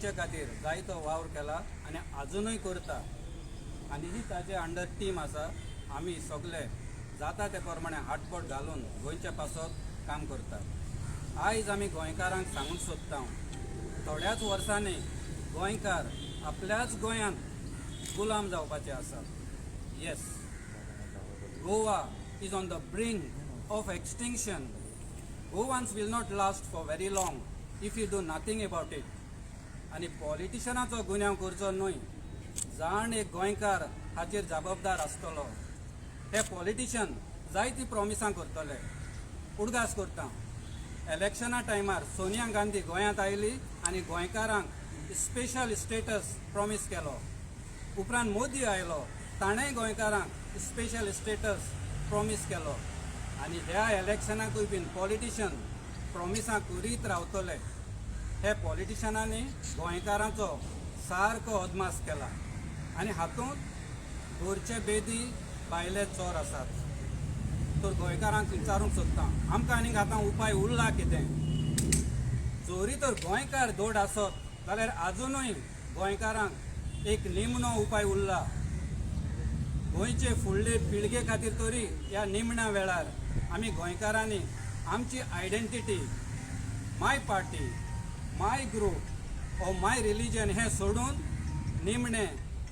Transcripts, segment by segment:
गोंयचे खातीर जायतो वावर केला आनी आजुनूय करता आनी ही ताजे अंडर टीम आसा. आमी सगळे जाता ते प्रमाणे हातबोट घालून गोंयचे पासत काम करतात. आयज आमी गोंयकारांक सांगूंक सोदता थोड्याच वर्सांनी गोंयकार आपल्याच गोंयांत गुलाम जावपाचे आसात. Yes, Goa is on the brink of extinction. Goans will not last for very long if you do nothing about it. आणि पॉलिटिशनाचो गुन्यांव करचो न्हय, जाण एक गोंयकार हाचेर जबाबदार आसतलो. हे पॉलिटिशन जायती प्रॉमिसां करतले. उडगास करता, इलेक्शना टायमार सोनिया गांधी गोंयांत आयली आनी गोंयकारांक स्पेशल स्टेटस प्रॉमीस केलो. उपरांत मोदी आयलो, ताणेंय गोंयकारांक स्पेशल स्टेटस प्रॉमीस केलो. आनी ह्या इलेक्शनाकूय बीन पॉलिटिशन प्रॉमिसां करीत रावतले. हे पॉलिटिशनांनी गोंयकारांचो सारको अदमास केला आनी हातूंत घरचे बेदी भायले चोर आसात. तर गोंयकारांक विचारूंक सोदता, आमकां आनीक आतां उपाय उरला कितें? जोरी तर गोंयकार धोड आसत जाल्यार आजुनूय गोंयकारांक एक निमणो उपाय उरला. गोंयचे फुडले पिळगे खातीर तरी ह्या निमण्या वेळार आमी गोंयकारांनी आमची identity, my party, my group oh my religion हें सोडून निमणे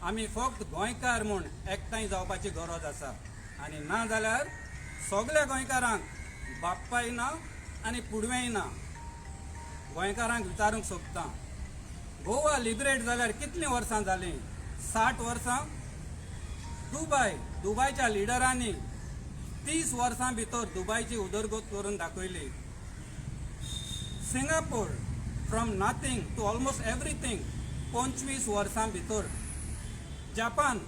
आमी फक्त गोंयकार म्हूण एकठांय जावपाची गरज आसा. आनी ना जाल्यार सगल्या गोंयकारांक बाप्पाय ना आनी पुडवेंय ना. गोंयकारांक विचारूंक सोदता, गोवा लिबरेट जाल्यार कितलीं वर्सां जालीं? 60 वर्सां? दुबयच्या लिडरांनी 30 वर्सां भितर दुबयची उदरगत करून दाखयली. Singapore from nothing to almost everything 25 वर्सां भितर. जपान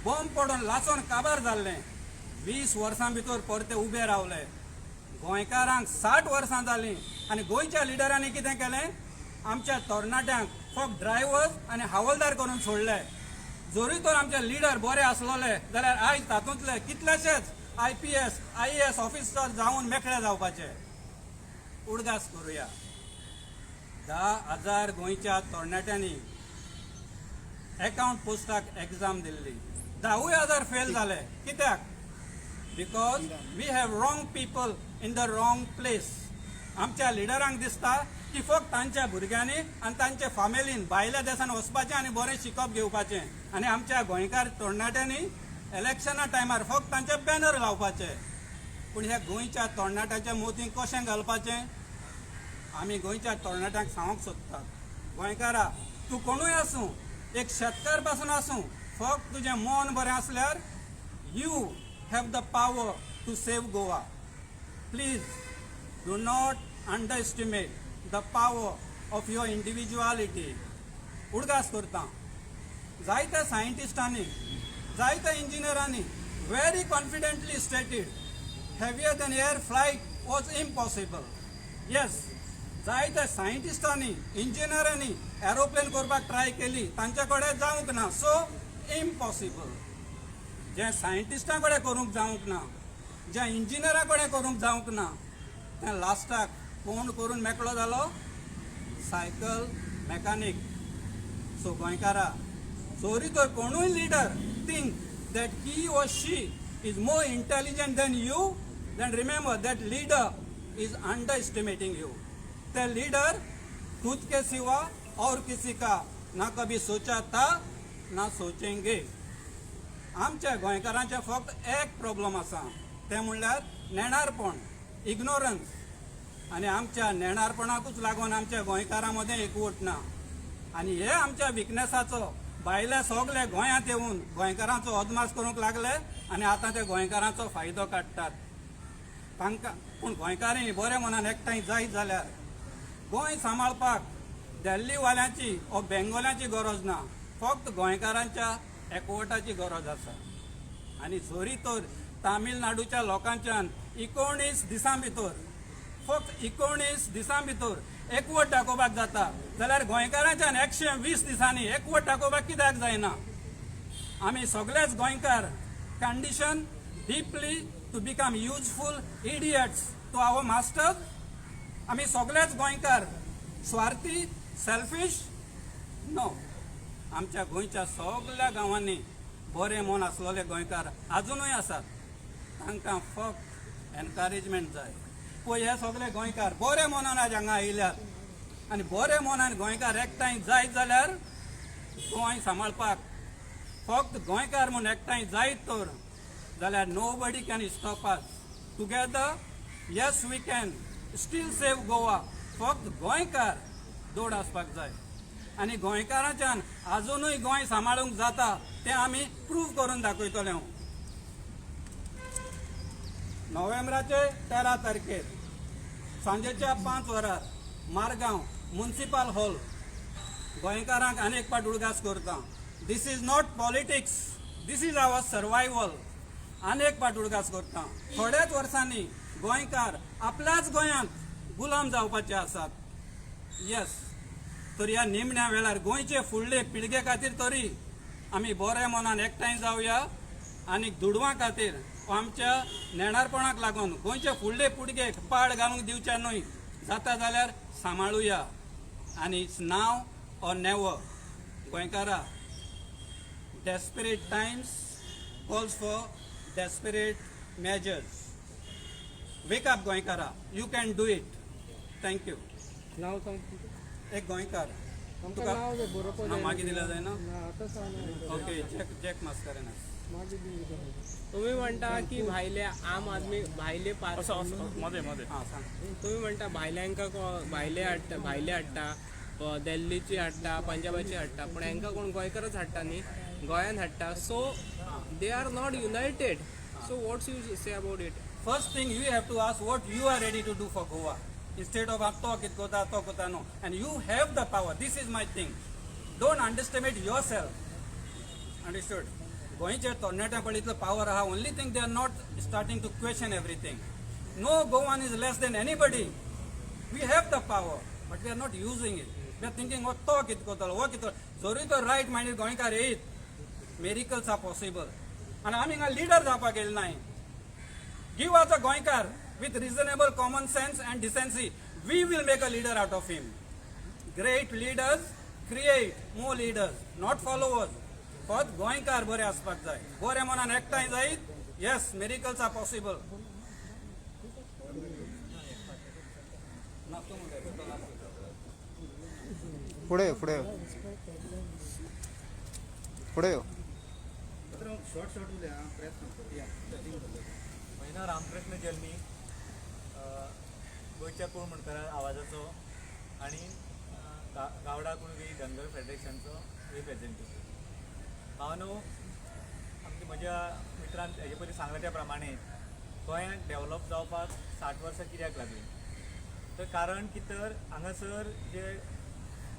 बॉम्ब पडून लाचोन काबार जाल्लें 20 वर्सां भितर परते उबे रावले. गोंयकारांक 60 वर्सां जालीं आनी गोंयच्या लिडरांनी कितें केलें? आमच्या तरणाट्यांक फक्त ड्रायव्हर्स आनी हवालदार करून सोडले. जोरी तर आमचे लिडर बरे आसलोले जाल्यार आयज तातूंतले कितलेशेच IPS, IAS ऑफिसर जावन मेकळे जावपाचे. उडगास करुया. 10,000 गोंयच्या तरणाट्यांनी अकाउंट पोस्टाक एग्जाम दिल्ली. 10,000 फेल जाले. कित्याक? Because we have wrong people in the wrong place. आमच्या लिडरांक दिसता की फक्त तांच्या भुरग्यांनी आनी तांच्या फॅमिलीन भायल्या देशांत वचपाचें आनी बरें शिकप घेवपाचें. आनी आमच्या गोंयकार तरणाट्यांनी इलेक्शना टायमार फक्त तांचे बॅनर लावपाचे. पूण ह्या गोंयच्या तरणाट्याच्या मोदींक कशें घालपाचें? आमी गोंयच्या तरणाट्यांक सांगूंक सोदतात, गोंयकारा तूं कोणूय आसूं, एक शेतकार पासून आसूं, फक्त तुजें मन बरें आसल्यार you have the power to save Goa. Please do not underestimate the power of your individuality. उडगास करता, जायत्या सायंटिस्टांनी, जायत्या इंजिनियरांनी very confidently stated heavier than air flight was impossible. Yes, जायत्या सायंटिस्टांनी, इंजिनियरांनी एरोप्लेन करपाक ट्राय केली, तांचे कडेन जावंक ना. So impossible. जे सायंटिस्टां कडेन करूंक जावंक ना, ज्या इंजिनियरा कडेन करूंक जावंक ना, तें लास्टाक कोण करून मेकळो जालो? Cycle mechanic. सो गोंयकारा, जोरी तर कोणूय leader think that he or she is more intelligent than you, then remember that leader is underestimating you. The leader खुद के सिवा और किसी का ना कभी सोचा था ना सोचेंगे. आमच्या गोंयकारांचे फक्त एक प्रॉब्लेम आसा, ते म्हणल्यार नेणारपण, इग्नोरन्स. आनी आमच्या नेणारपणाकूच लागून आमच्या गोंयकारां मदें एकवट ना. आनी हे आमच्या विकनेसाचो भायले सगळे गोंयांत येवन गोंयकारांचो अदमास करूंक लागले आनी आतां ते गोंयकारांचो फायदो काडटात. तांकां पूण गोंयकारांनी बरे मनान एकठांय जायत जाल्यार गोंय सांबाळपाक दिल्लीवाल्यांची ओ बेंगोल्यांची गरज ना, फक्त गोंयकारांच्या एकवटाची गरज आसा. आनी जोरी तर तामिळनाडूच्या लोकांच्यान 19 दिसां भितर, फक्त 19 दिसां भितर एकवट दाखोवपाक जाता जाल्यार गोंयकारांच्यान 120 दिसांनी एकवट दाखोवपाक कित्याक जायना? आमी सगळेच गोंयकार condition deeply to become useful idiots to our masters. आमी सगळेच गोंयकार स्वार्थी, सेल्फिश नो, आमच्या गोंयच्या सगळ्या गांवांनी बरे मन आसलेले गोंयकार अजूनय आसात. तांकां फक्त एनकरेजमेंट जाय. पळय हे सगळे गोंयकार बरे मनान आज हांगा आयल्यात आनी बरे मनान गोंयकार एकठांय जायत जाल्यार गोंय सांबाळपाक फक्त गोंयकार म्हूण एकठांय जायत तर जाल्यार nobody can stop us. Together yes we can still save Goa. फक्त गोंयकार जोड आसपाक जाय आनी गोंयकारांच्यान अजूनय गोंय सांबाळूंक जाता तें आमी प्रूव करून दाखयतले. नोव्हेंबराचे 13 तारखेर सांजेच्या 5 वरार मारगांव म्युनिसिपल हॉल गोंयकारांक आनीक पाट उडगास करता. This is not politics, this is our survival. आनीक पाट उडगास करता. थोड्याच वर्सांनी गोंयकार आपल्याच गोंयांत गुलाम जावपाचे आसात. येस, तर ह्या निमण्या वेळार गोंयचे फुडले पिळगे खातीर तरी आमी बरे मनान एकठांय जावया आनी दुडवां खातीर आमच्या नेणारपणाक लागून गोंयचे फुडले पिळगेक पाड घालूंक दिवचे न्हय. जाता जाल्यार सांबाळुया आनी इट्स नाव ऑर नेवर. गोंयकारा, desperate times calls for desperate measures. Wake up गोंयकारा, you can do it. Thank you. नाव सांग. एक गोंयकार तुका नाव दे बरोवपा जाय. मागीर दिला जायना. आतां सांग. Okay, Jack Mascarenhas. मागीर तुम्ही म्हणता की भायले आम आदमी भायले मध्ये हां सांग. तुम्ही म्हणता भायल्यांका भायले हाडटा दिल्लीची हाडटा पंजाबाची हाडटा पण हांकां कोण गोंयकारच हाडटा न्ही, गोंयान हाडटा. So they are not united. So what's you say about it? First thing you have to ask what you are ready to do for Goa. Instead of talk it kota no. And you have the power. This is my thing. Don't underestimate yourself. Understood? गोंयचे तरणाट्या पळयतलो power आहा. Only thing they are not starting to question everything. No Goan is less than anybody. We have the power, but we are not using it. We are thinking what talk it kotalo, what it. जरी तो right minded गोंयकार येत, miracles are possible. And आमी हांगा leader जावपाक गेले नाय. Give us a Goinkar with reasonable common sense and decency. We will make a leader out of him. Great leaders create more leaders, not followers. But Goinkar bore aspak jay. Bore manan ektai jayit. Yes, miracles are possible. पुढे पुढे पुढे महिना रामकृष्ण जल्मी गोंयच्या कोण म्हणटा आवाजाचो आणि गावडा Kunbi Dhangar फेडरेशनचो representative. हांव न्हू म्हज्या मित्रान हेजे पयलीं सांगला त्या प्रमाणे गोंयांत डेवलप जावपाक 60 वर्सां कित्याक लागली. तर कारण कितें तर हांगासर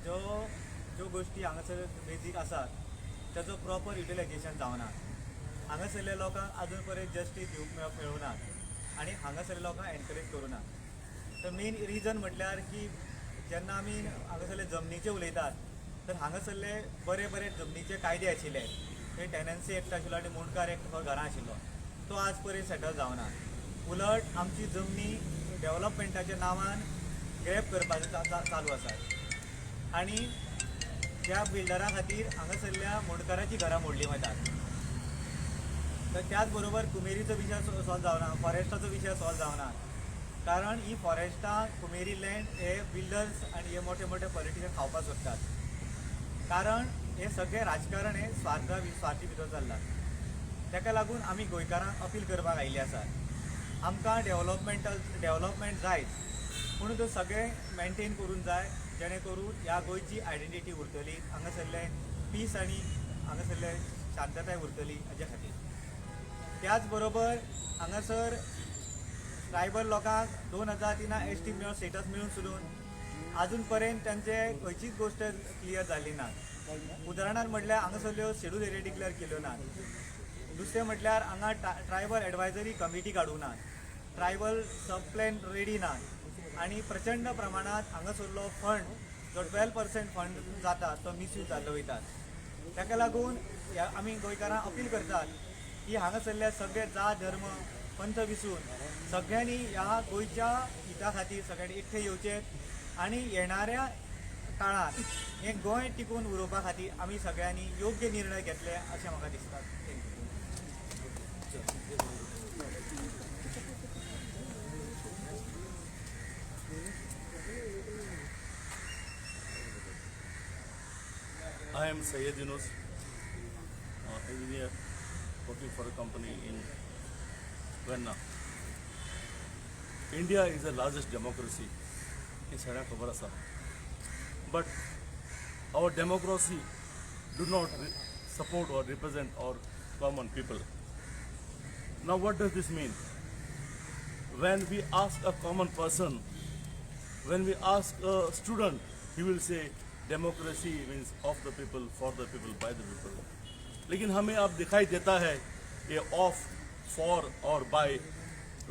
ज्यो गोश्टी हांगासर बेजीक आसात त्याचो प्रॉपर युटिलायजेशन जावना. हांगासरल्या लोकांक आजून पर्यंत जस्टीस दिवंक मेळूनात आनी हांगासरल्या लोकांक एनकरेज करूनात. तर मेन रिजन म्हटल्यार की जेन्ना आमी हांगासरले जमनीचे उलयतात तर हांगासरले बरे बरे जमनीचे कायदे आशिल्ले. थंय टेनन्सी एक्ट आशिल्लो आनी मुणकार एक्ट हो घरां आशिल्लो, तो आज पर्यंत सेटल जावना. उलट आमची जमनी डेवलपमेंटाच्या नांवान ग्रॅब करपाचो चालू आसा आनी त्या बिल्डरां खातीर हांगासरल्या मुणकाराची घरां मोडली वतात. तर त्याच बरोबर कुमेरीचो विशय सॉल्व जावना, फॉरेस्टाचो विशय सॉल्व जावना. कारण ही फॉरेस्टां कुमेरी लँड हे बिल्डर्स आनी हे मोठे मोठे पॉलिटिशियन खावपाक सोदतात. कारण हे सगळे राजकारण हे स्वार्थी भितर चल्लां. ताका लागून आमी गोंयकारांक अपील करपाक आयिल्ले आसात. आमकां डेवलपमेंट जायच पूण तो सगळें मेंटेन करून जाय जेणे करून ह्या गोंयची आयडेंटिटी उरतली, हांगासरले पीस आनी हांगासरले शांतताय उरतली हाजे खातीर. त्याच बरोबर हांगासर ट्रायबल लोकांक 2003 एसटी स्टेटस मेळून सोडून आजून पर्यंत तांचे खंयचीच गोश्ट क्लियर जाल्ली ना. उदाहरणार्थ म्हटल्यार हांगासरल्यो शेड्यूल एरिया डिक्लेअर केल्यो नात. दुसरें म्हटल्यार हांगा ट्रायबल एडवायजरी कमिटी काडूंक ना, ट्रायबल सब प्लॅन रेडी ना आनी प्रचंड प्रमाणात हांगासरलो फंड जो 12% फंड जाता तो मिसयूज जाल्लो वयतात. ताका लागून आमी गोंयकारांक अपील करतात की हांगासरले सगळे जात धर्म पंथ विसून सगळ्यांनी ह्या गोंयच्या हिता खातीर सगळ्यांनी एकठांय येवचे आनी येणाऱ्या काळात हे गोंय टिकून उरोवपा खातीर आमी सगळ्यांनी योग्य निर्णय घेतले अशें म्हाका दिसता. I am Syed Yunus, engineer working for a company in Vienna. India is the largest democracy in Sarah Kabarasa. But our democracy do not support or represent our common people. Now what does this mean? When we ask a common person, when we ask a student, he will say democracy means of the people, for the people, by the people. लेकिन हमें अब दिखाई देता है ये of, for और bye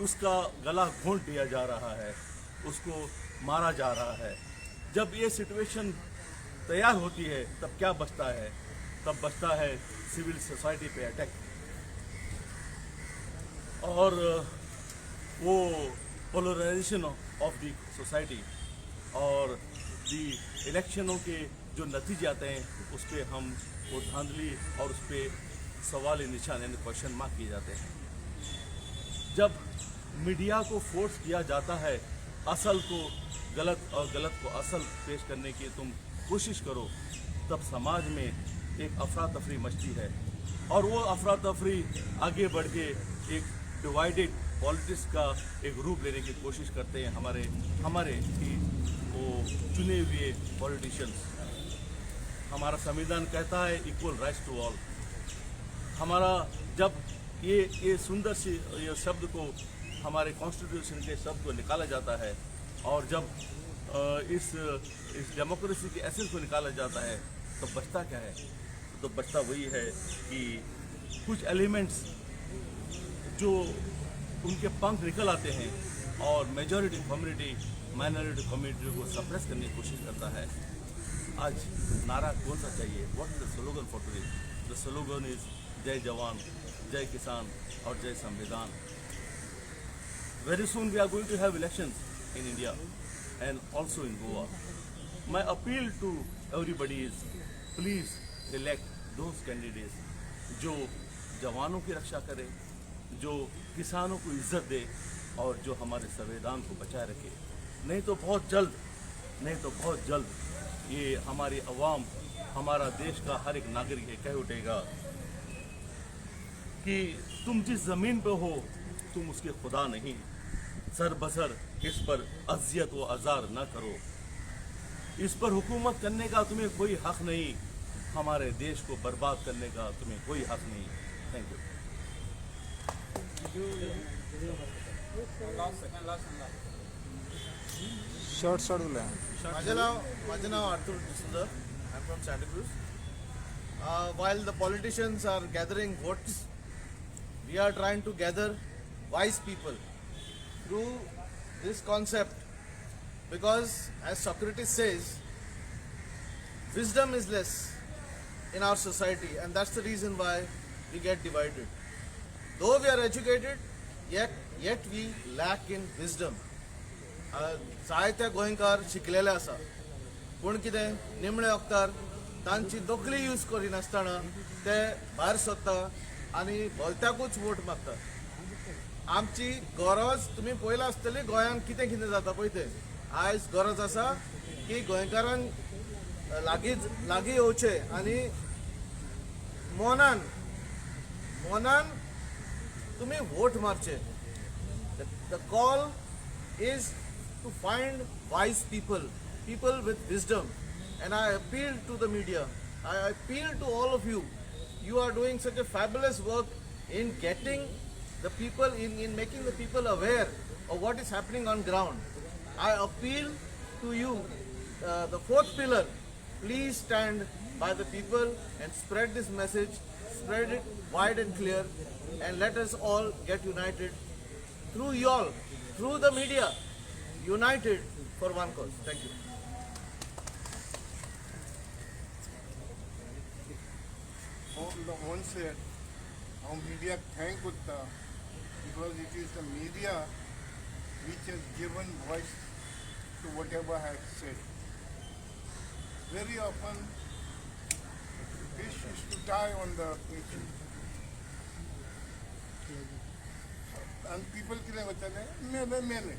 उसका गला घोंट दिया जा रहा है, उसको मारा जा रहा है. जब ये सिचुएशन तैयार होती है तब क्या बचता है? तब बचता है सिविल सोसाइटी पे अटैक. और वो पोलराइजेशन ऑफ द सोसाइटी और दी इलेक्शनों के जो नतीजे आते हैं उस पर हम वो धांधली और उस पर सवाल निशान यानी क्वेश्चन मार्क किए जाते हैं. जब मीडिया को फोर्स किया जाता है असल को गलत और गलत को असल पेश करने की तुम कोशिश करो, तब समाज में एक अफरा तफरी मचती है और वो अफरा तफरी आगे बढ़ के एक डिवाइडेड पॉलिटिक्स का एक रूप लेने की कोशिश करते हैं हमारे ही वो चुने हुए पॉलिटिशियंस. हमारा संविधान कहता है इक्वल राइट्स टू ऑल. हमारा जब ये सुंदर सी ये शब्द को हमारे कॉन्स्टिट्यूशन के शब्द को निकाला जाता है और जब इस डेमोक्रेसी के एसेंस को निकाला जाता है तो बचता क्या है? तो बचता वही है कि कुछ एलिमेंट्स जो उनके पंख निकल आते हैं और मेजॉरिटी कम्युनिटी माइनॉरिटी कम्युनिटी को सप्रेस करने की कोशिश करता है. आज नारा कौन सा चाहिए? What is the slogan for today? The slogan is jai jawan, jai किसान और जय संविधान. Very soon we are going to have elections in India and also in Goa. My appeal to everybody is please elect those candidates जो जवानों की रक्षा करे, जो किसानों को इज्जत दे और जो हमारे संविधान को बचाए रखे. नहीं तो बहुत जल्द ये हमारी अवाम, हमारा देश का हर एक नागरिक ये कह उठेगा कि तुम जिस ज़मीन पे हो तुम उसके खुदा नहीं. सर बसर इस पर अजियत व अजार न करो. इस पर हुकूमत करने का तुम्हें कोई हक नहीं. हमारे देश को बर्बाद करने का तुम्हें कोई हक नहीं. Thank you. शॉर्ट बोला. माझं नाव Arthur D'Souza. I'm from Santa Cruz. While the politicians are gathering votes, we are trying to gather wise people through this concept, because as Socrates says, wisdom is less in our society, and that's the reason why we get divided. Though we are educated, yet we lack in wisdom. जायते गोंयकार शिकलेले आसा पूण कितें निमणे वक्तार तांची तकली use करिनासतना ते भायर सरता आनी भलत्याकूच वोट मागता. आमची गरज तुमी पळयला आसतली गोंयांत कितें कितें जाता पळय तें. आयज गरज आसा की गोंयकारांक लागीं येवचे आनी मनान तुमी वोट मारचे. The call is to find wise people with wisdom, and I appeal to the media, I appeal to all of you. You are doing such a fabulous work in getting the people, in making the people aware of what is happening on ground. I appeal to you, the fourth pillar, please stand by the people and spread this message, spread it wide and clear, and let us all get united through you all, through the media, united for one cause. Thank you. One said, how media thank Gutta, because it is the media which has given voice to whatever I have said. very often fish is to die on the beach. And people कितने बचाने मेले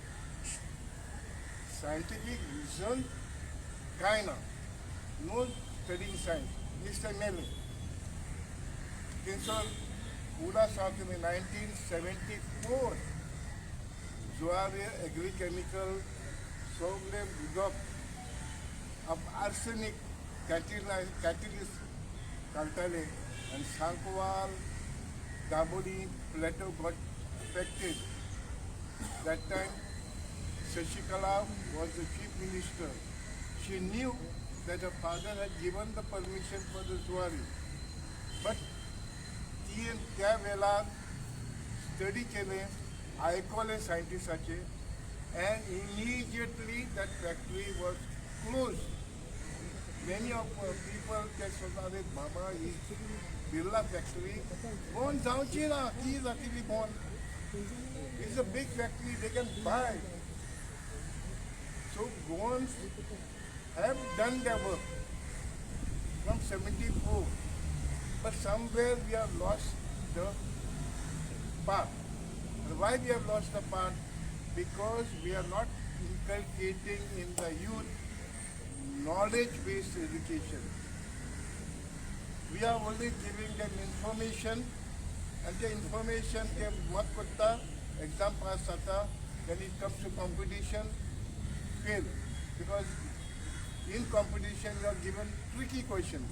scientific reason kind of no studying science Mr. Mele Kinsol Buddha South in 1974 Zuare agrochemical sogle build of arsenic catalyst Kaltale and Sankwal Daboli plateau got affected. That time Shashikala was the chief minister. She knew that her father had given the permission for the Zuari. But त्या वेळा study केले ICOLE scientists and immediately that factory was closed. Many of people get started, Baba, Birla factory, born Zaunchina, he is actually born. It's a big factory, they can buy. So Goans have done their work from 74. But somewhere we have lost the path. And why we have lost the path? Because we are not inculcating in the youth knowledge-based education. We are only giving them information, and the information ke mat kotta, exam pass hota, when it comes to competition, fail. Because in competition you are given tricky questions,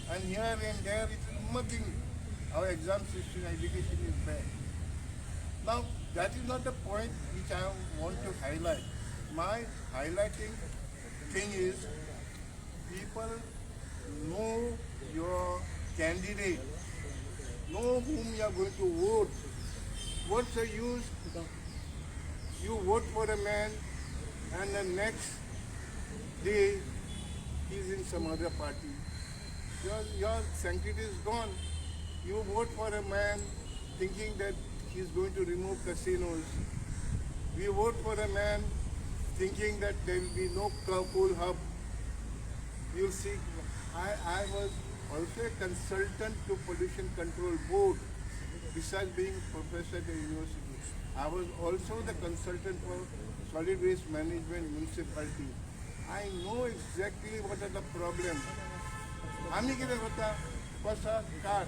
and here and there it is mugging. Our exam system education is bad. Now that is not the point which I want to highlight. My highlighting thing is people know your candidate, know whom you are going to vote. What's the use? You vote for a man and the next day he's in some other party. Your sanctity is gone. You vote for a man thinking that he's going to remove casinos. We vote for a man thinking that there will be no coal hub. You'll see, I was also a consultant to Pollution Control Board, besides being a professor at the university. I was also the consultant for Solid Waste Management Municipality. I know exactly what are the problems. आम्ही कितें करता कसा card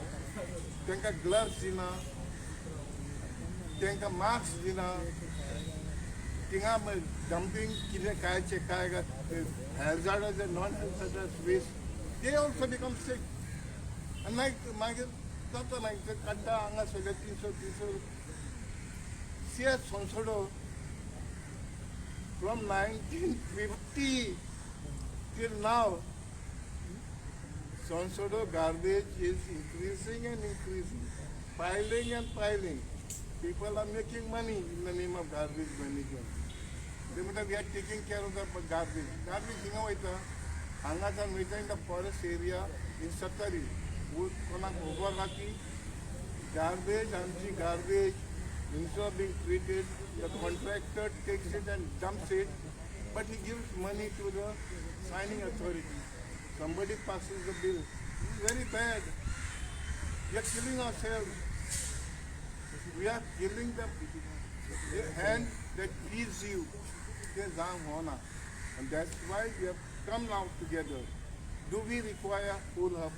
तांकां gloves दिना तांकां mask दिना थिंगा dumping कितें कांयचें काय hazardous and non-hazardous waste they also become sick and मागीर जाता मागीर काडटा हांगा सगळे 300 CS संसोडो from 1950 till now Sonsodo garbage is increasing and increasing, piling and piling. People are making money in the name of garbage management. We are taking care of the garbage. Garbage in the forest area in Satari. Garbage, anti-garbage, instead of being treated, the contractor takes it and dumps it, but he gives money to the signing authority. Somebody passes the bill. This is very bad. We are killing ourselves. We are killing the hand that feeds you. And that's why we have come now together. Do we require full hub?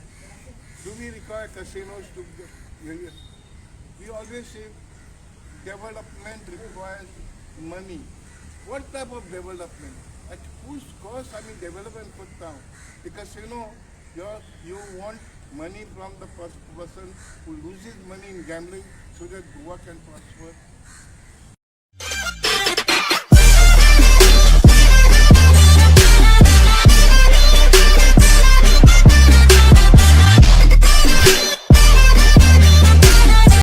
Do we require casinos to get? We always say development requires money. What type of development? At whose cost I mean development put down? Because you want money from the person who loses money in gambling so that Goa can prosper.